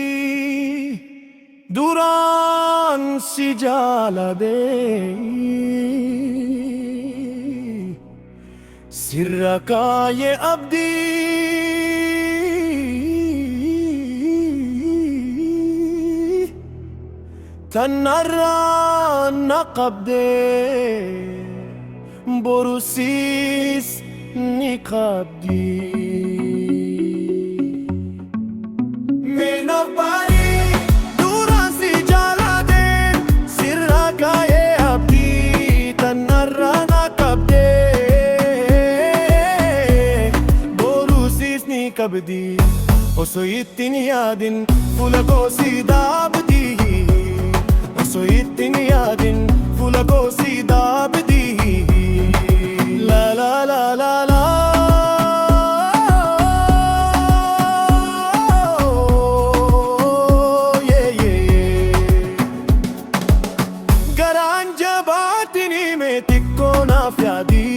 menafbari duran sijalade sirraka ye abdi tanarra naqabde borusis nikabdi menafbari duran sijalade sirraka ye abdi tanarra naqabde borusis nikabdi osoitin yadin fulagosi dabdi osoitin yadin fulagosi dabdi la la la la la yeah yeah garanja batini me tikko na fyadi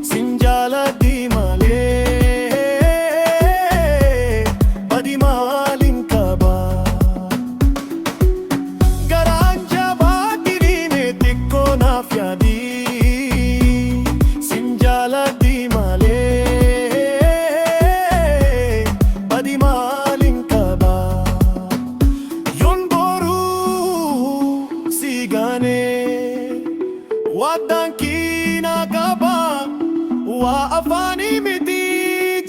sinjala di male badi malin kaba garanja batini me tikko na fyadi Wadankina kaba wa afani miti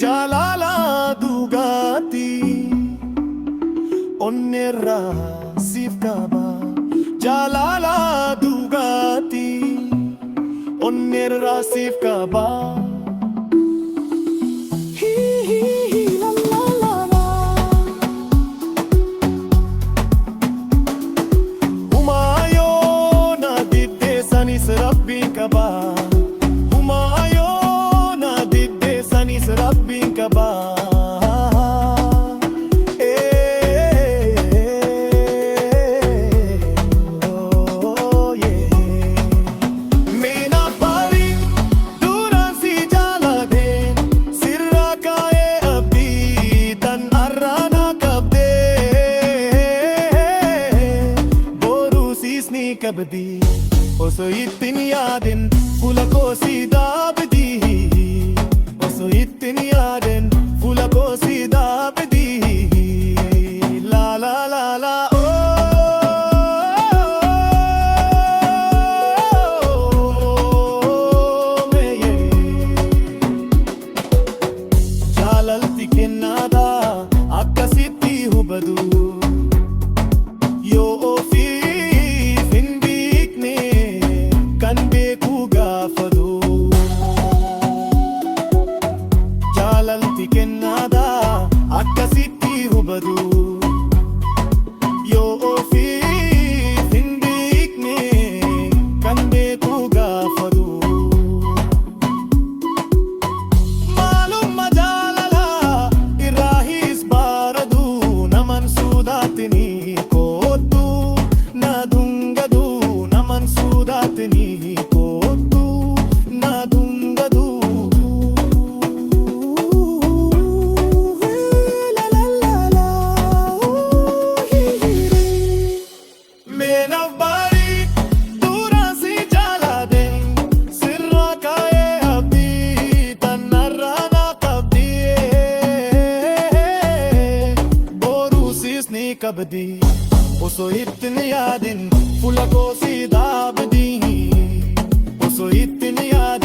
jalala dugati onnerra sif kaba jalala dugati onnerra sif kaba Rabbin kaba humayona didde sanis Rabbin kaba oh yeah menafbari duran sijalade sirraka ye abdi tanarra kabde borusis nikabdi osoitin yadin fulagosi dabdi osoitin yadin fulagosi dabdi la la la la oh me jalalti kenada akkasitti hubadu yo ofi kennada akkasitti hubadu yoo ofii hindiikne kan beeku gaafadu maalumma jaalala irraahis baaradu naman suudaatini koottu na dungadu naman suudaatini koottu na dungadu kabdi osoitin yadin fulagosi dabdi osoitin yadin